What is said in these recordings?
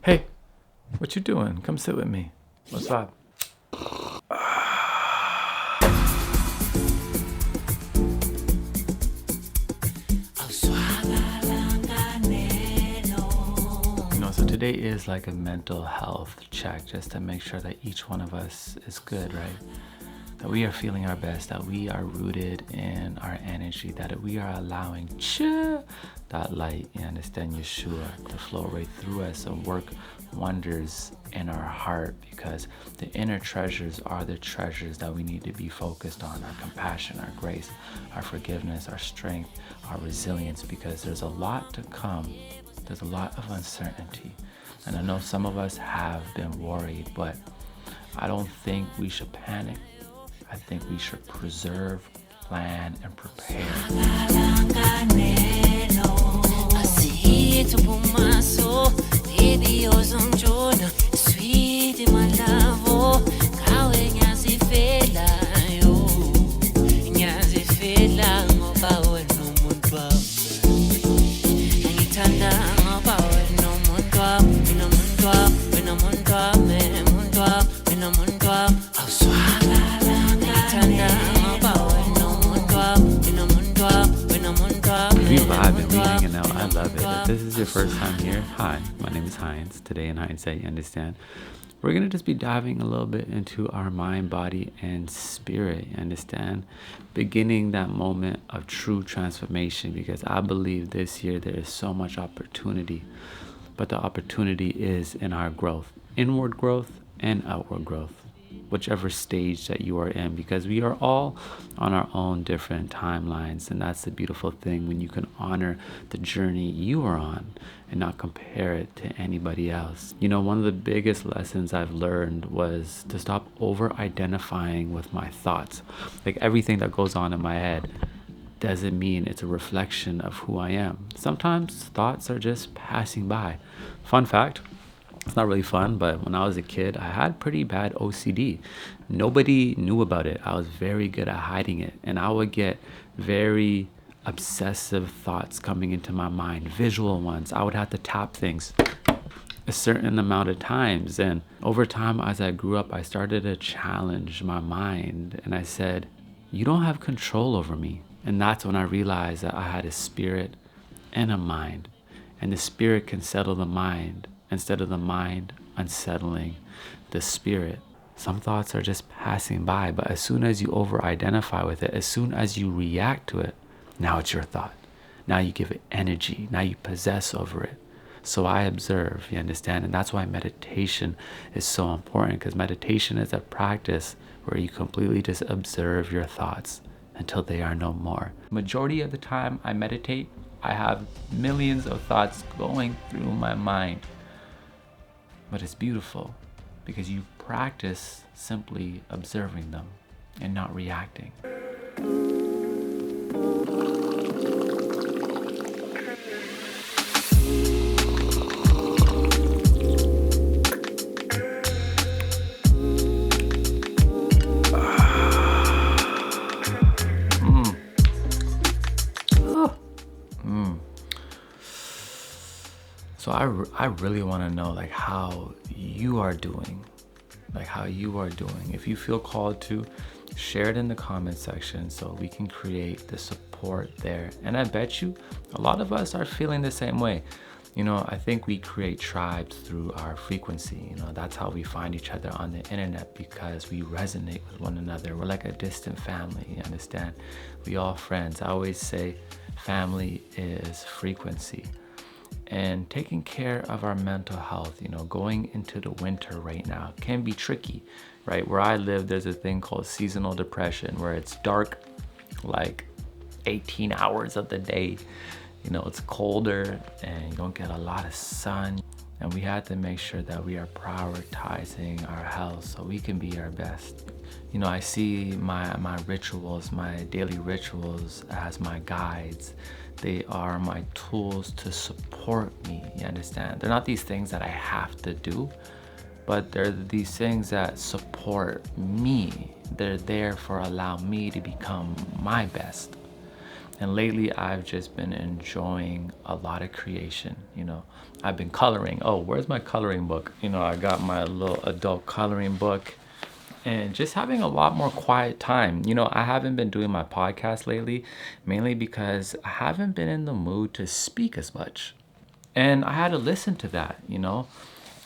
Hey, what you doing? Come sit with me. What's up? So today is like a mental health check just to make sure that each one of us is good, right? That we are feeling our best, that we are rooted in our energy, that we are allowing that light, you understand, Yeshua, to flow right through us and work wonders in our heart, because the inner treasures are the treasures that we need to be focused on: our compassion, our grace, our forgiveness, our strength, our resilience, because there's a lot to come. There's a lot of uncertainty. And I know some of us have been worried, but I don't think we should panic. I think we should preserve, plan, and prepare. We vibing, we hanging out. I love it. If this is your first time here, hi, my name is HINDZ. Today in HINDZ, you understand, we're going to just be diving a little bit into our mind, body, and spirit, you understand? Beginning that moment of true transformation, because I believe this year there is so much opportunity, but the opportunity is in our growth, inward growth and outward growth, whichever stage that you are in, because we are all on our own different timelines. And that's the beautiful thing, when you can honor the journey you are on and not compare it to anybody else. You know, one of the biggest lessons I've learned was to stop over identifying with my thoughts. Like, everything that goes on in my head doesn't mean it's a reflection of who I am. Sometimes thoughts are just passing by. Fun fact, it's not really fun, but when I was a kid, I had pretty bad OCD. Nobody knew about it. I was very good at hiding it. And I would get very obsessive thoughts coming into my mind, visual ones. I would have to tap things a certain amount of times. And over time, as I grew up, I started to challenge my mind. And I said, you don't have control over me. And that's when I realized that I had a spirit and a mind. And the spirit can settle the mind, instead of the mind unsettling the spirit. Some thoughts are just passing by, but as soon as you over-identify with it, as soon as you react to it, now it's your thought. Now you give it energy. Now you possess over it. So I observe, you understand? And that's why meditation is so important, because meditation is a practice where you completely just observe your thoughts until they are no more. Majority of the time I meditate, I have millions of thoughts going through my mind. But it's beautiful because you practice simply observing them and not reacting. So I really want to know, like, how you are doing. If you feel called to, share it in the comment section so we can create the support there. And I bet you a lot of us are feeling the same way. You know, I think we create tribes through our frequency. You know, that's how we find each other on the internet, because we resonate with one another. We're like a distant family, you understand? We all friends. I always say family is frequency. And taking care of our mental health, you know, going into the winter right now can be tricky, right? Where I live, there's a thing called seasonal depression, where it's dark like 18 hours of the day. You know, it's colder and you don't get a lot of sun. And we have to make sure that we are prioritizing our health so we can be our best. You know, I see my rituals, my daily rituals, as my guides. They are my tools to support me, you understand? They're not these things that I have to do, but they're these things that support me. They're there for allow me to become my best. And lately I've just been enjoying a lot of creation. I've been coloring. Oh, where's my coloring book? I got my little adult coloring book, and just having a lot more quiet time. I haven't been doing my podcast lately, mainly because I haven't been in the mood to speak as much. And I had to listen to that.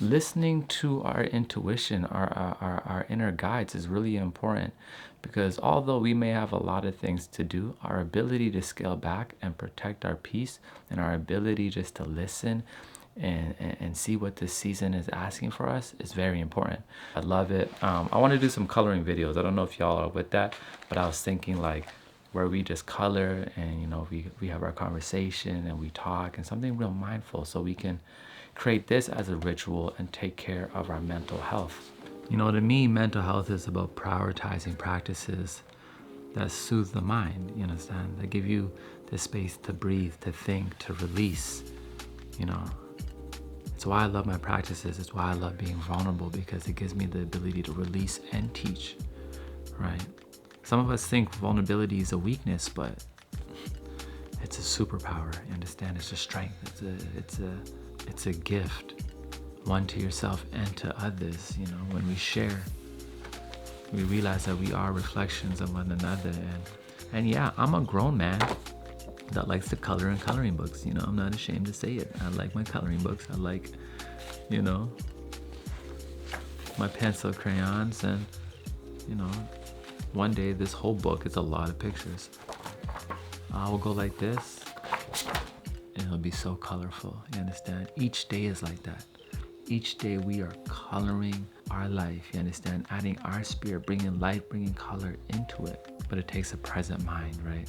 Listening to our intuition, our inner guides is really important, because although we may have a lot of things to do, our ability to scale back and protect our peace, and our ability just to listen and see what this season is asking for us is very important. I love it. I want to do some coloring videos. I don't know if y'all are with that, but I was thinking like where we just color and we have our conversation and we talk, and something real mindful, so we can create this as a ritual and take care of our mental health. To me, mental health is about prioritizing practices that soothe the mind, you understand? That give you the space to breathe, to think, to release. It's why I love my practices. It's why I love being vulnerable, because it gives me the ability to release and teach, right? Some of us think vulnerability is a weakness, but it's a superpower, you understand? It's a strength, it's a gift, one to yourself and to others. When we share, we realize that we are reflections of one another. And yeah, I'm a grown man that likes to color in coloring books. I'm not ashamed to say it. I like my coloring books. I like, my pencil crayons, and one day this whole book is a lot of pictures. I will go like this, and it'll be so colorful, you understand? Each day is like that. Each day we are coloring our life, you understand? Adding our spirit, bringing light, bringing color into it. But it takes a present mind, right?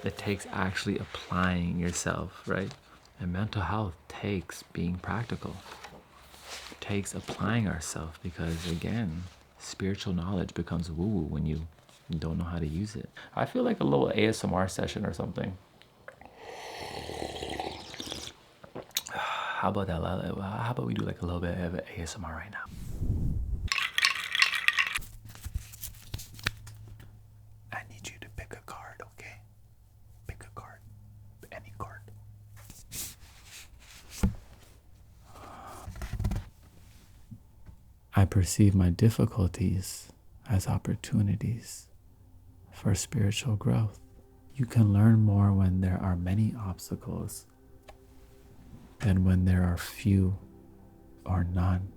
It takes actually applying yourself, right? And mental health takes being practical. It takes applying ourselves, because again, spiritual knowledge becomes woo-woo when you don't know how to use it. I feel like a little ASMR session or something. How about that? How about we do like a little bit of ASMR right now? I need you to pick a card, okay? Pick a card. Any card. I perceive my difficulties as opportunities for spiritual growth. You can learn more when there are many obstacles than when there are few or none.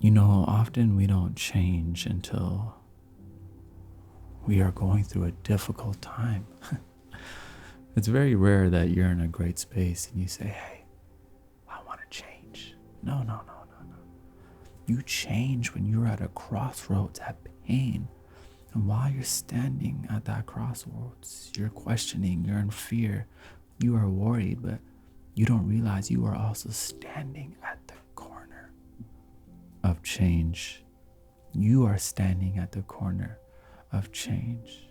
Often we don't change until we are going through a difficult time. It's very rare that you're in a great space and you say, hey, I want to change. No. You change when you're at a crossroads, at pain. And while you're standing at that crossroads, you're questioning, you're in fear, you are worried, but you don't realize you are also standing at the corner of change. You are standing at the corner of change.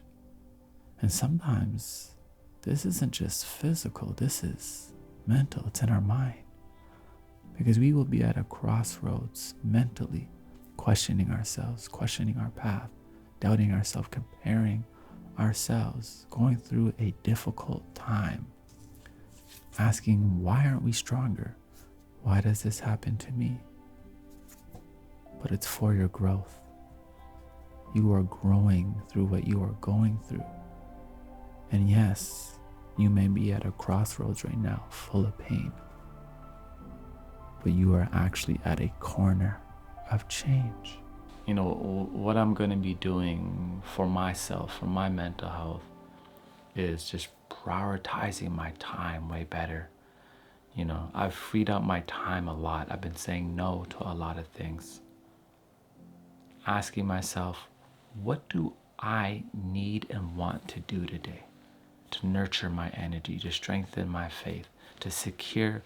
And sometimes this isn't just physical, this is mental, it's in our mind. Because we will be at a crossroads mentally, questioning ourselves, questioning our path, doubting ourselves, comparing ourselves, going through a difficult time, asking, why aren't we stronger? Why does this happen to me? But it's for your growth. You are growing through what you are going through. And yes, you may be at a crossroads right now, full of pain, but you are actually at a corner of change. What I'm going to be doing for myself, for my mental health, is just prioritizing my time way better. I've freed up my time a lot. I've been saying no to a lot of things. Asking myself, what do I need and want to do today to nurture my energy, to strengthen my faith, to secure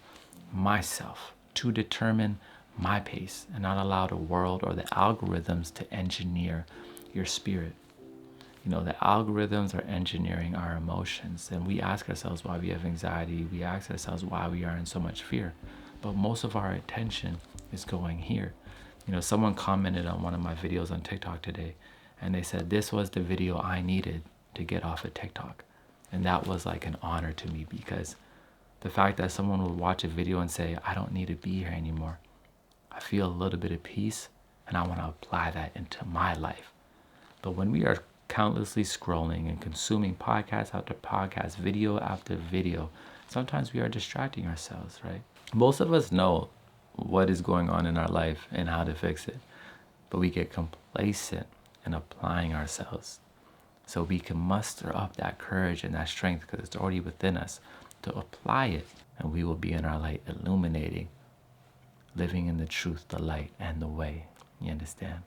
myself, to determine my pace and not allow the world or the algorithms to engineer your spirit. The algorithms are engineering our emotions, and we ask ourselves why we have anxiety. We ask ourselves why we are in so much fear. But most of our attention is going here. Someone commented on one of my videos on TikTok today, and they said this was the video I needed to get off of TikTok. And that was like an honor to me, because the fact that someone would watch a video and say, I don't need to be here anymore. I feel a little bit of peace, and I want to apply that into my life. But when we are countlessly scrolling and consuming podcast after podcast, video after video, sometimes we are distracting ourselves, right? Most of us know what is going on in our life and how to fix it, but we get complacent in applying ourselves. So we can muster up that courage and that strength, because it's already within us, to apply it, and we will be in our light, illuminating, living in the truth, the light, and the way. You understand?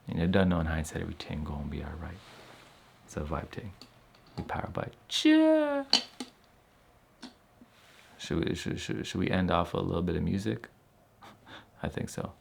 And you don't know, in hindsight, everything gonna be all right. It's a vibe thing. We power by. Cheer. Should we end off with a little bit of music? I think so.